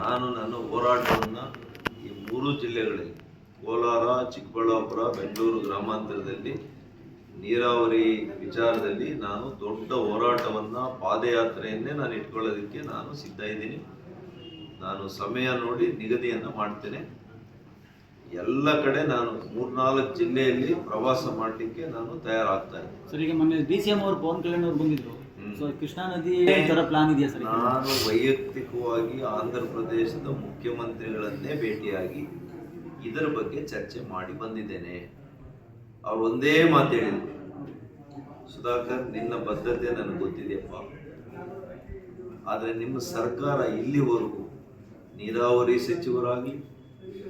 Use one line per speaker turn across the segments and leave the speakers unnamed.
ನಾನು ನನ್ನ ಹೋರಾಟವನ್ನು ಈ 3 ಜಿಲ್ಲೆಗಳಲ್ಲಿ ಕೋಲಾರ, ಚಿಕ್ಕಬಳ್ಳಾಪುರ, ಬೆಂಗಳೂರು ಗ್ರಾಮಾಂತರದಲ್ಲಿ ನೀರಾವರಿ ವಿಚಾರದಲ್ಲಿ ನಾನು ದೊಡ್ಡ ಹೋರಾಟವನ್ನು, ಪಾದಯಾತ್ರೆಯನ್ನೇ ನಾನು ಇಟ್ಕೊಳ್ಳೋದಕ್ಕೆ ನಾನು ಸಿದ್ಧ ಇದ್ದೀನಿ. ನಾನು ಸಮಯ ನೋಡಿ ನಿಗದಿಯನ್ನು ಮಾಡ್ತೇನೆ. ಎಲ್ಲ ಕಡೆ ನಾನು 3-4 ಜಿಲ್ಲೆಯಲ್ಲಿ ಪ್ರವಾಸ ಮಾಡಲಿಕ್ಕೆ ನಾನು ತಯಾರಾಗ್ತಾ ಇದ್ದೀನಿ.
ಸರ್, ಈಗ ಮೊನ್ನೆ DCM ಅವರು ಪವನ್ ಕಲ್ಯಾಣ್ ಅವರು ಬಂದಿದ್ರು. ಸೊ ಕೃಷ್ಣಾ ನದಿ ಪ್ಲಾನ್ ಇದೆಯಾ ಸರ್?
ನಾನು ವೈಯಕ್ತಿಕವಾಗಿ ಆಂಧ್ರ ಪ್ರದೇಶದ ಮುಖ್ಯಮಂತ್ರಿಗಳನ್ನೇ ಭೇಟಿಯಾಗಿ ಇದರ ಬಗ್ಗೆ ಚರ್ಚೆ ಮಾಡಿ ಬಂದಿದ್ದೇನೆ. ಅವ್ರು ಒಂದೇ ಮಾತು ಹೇಳಿದ್ರು, ಸುಧಾಕರ್, ನಿನ್ನ ಬದ್ಧತೆ ನನಗೆ ಗೊತ್ತಿದೆಯಪ್ಪ, ಆದರೆ ನಿಮ್ಮ ಸರ್ಕಾರ ಇಲ್ಲಿವರೆಗೂ ನೀರಾವರಿ ಸಚಿವರಾಗಲಿ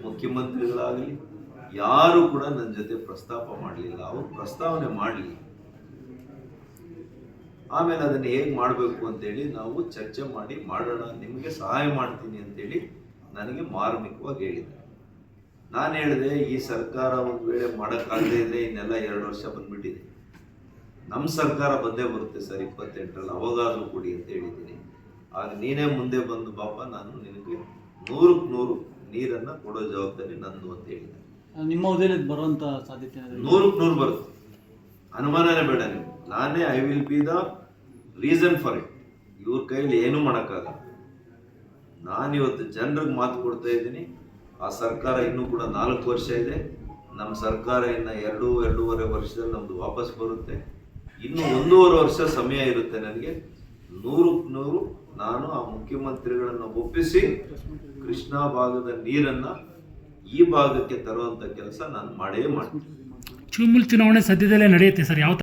ಮುಖ್ಯಮಂತ್ರಿಗಳಾಗಲಿ ಯಾರು ಕೂಡ ನನ್ನ ಜೊತೆ ಪ್ರಸ್ತಾಪ ಮಾಡಲಿಲ್ಲ. ಅವರು ಪ್ರಸ್ತಾವನೆ ಮಾಡಲಿ, ಆಮೇಲೆ ಅದನ್ನು ಹೇಗೆ ಮಾಡಬೇಕು ಅಂತೇಳಿ ನಾವು ಚರ್ಚೆ ಮಾಡಿ ಮಾಡೋಣ, ನಿಮಗೆ ಸಹಾಯ ಮಾಡ್ತೀನಿ ಅಂತೇಳಿ ನನಗೆ ಮಾರ್ಮಿಕವಾಗಿ ಹೇಳಿದೆ. ನಾನು ಹೇಳಿದೆ, ಈ ಸರ್ಕಾರ ಒಂದು ವೇಳೆ ಮಾಡೋಕ್ಕಾಗದೇ ಇದ್ರೆ ಇನ್ನೆಲ್ಲ 2 ವರ್ಷ ಬಂದ್ಬಿಟ್ಟಿದೆ, ನಮ್ಮ ಸರ್ಕಾರ ಬಂದೇ ಬರುತ್ತೆ ಸರ್ 28ರಲ್ಲಿ, ಅವಾಗಾದರೂ ಕೊಡಿ ಅಂತ ಹೇಳಿದ್ದೀನಿ. ಆಗ ನೀನೇ ಮುಂದೆ ಬಂದು ಪಾಪ, ನಾನು ನಿನಗೆ 100ಕ್ಕೆ 100 ನೀರನ್ನು ಕೊಡೋ ಜವಾಬ್ದಾರಿ ನಂದು ಅಂತ ಹೇಳಿದೆ.
ನಿಮ್ಮ ಹುದ್ದೆಯಲ್ಲಿ ಬರುವಂತ ಸಾಧ್ಯತೆ
100ಕ್ಕೆ 100 ಬರುತ್ತೆ, ಅನುಮಾನನೇ ಬೇಡ ನೀವು. ನಾನೇ I will be the reason for it. ಇವ್ರ ಕೈಲಿ ಏನೂ ಮಾಡೋಕ್ಕಾಗಲ್ಲ. ನಾನಿವತ್ತು ಜನರಿಗೆ ಮಾತು ಕೊಡ್ತಾ ಇದ್ದೀನಿ. ಆ ಸರ್ಕಾರ ಇನ್ನೂ ಕೂಡ 4 ವರ್ಷ ಇದೆ. ನಮ್ಮ ಸರ್ಕಾರ ಇನ್ನು 2-2.5 ವರ್ಷದಲ್ಲಿ ನಮ್ಮದು ವಾಪಸ್ ಬರುತ್ತೆ. ಇನ್ನು 1.5 ವರ್ಷ ಸಮಯ ಇರುತ್ತೆ ನನಗೆ. 100ಕ್ಕೆ 100 ನಾನು ಆ ಮುಖ್ಯಮಂತ್ರಿಗಳನ್ನು ಒಪ್ಪಿಸಿ ಕೃಷ್ಣಾ ಭಾಗದ ನೀರನ್ನು ಈ ಭಾಗಕ್ಕೆ ತರುವಂಥ ಕೆಲಸ ನಾನು ಮಾಡೇ ಮಾಡ್ತೀನಿ.
ಚುನಾವಣೆ ಸದ್ಯದಲ್ಲೇ ನಡೆಯುತ್ತೆ ಸರ್, ಯಾವ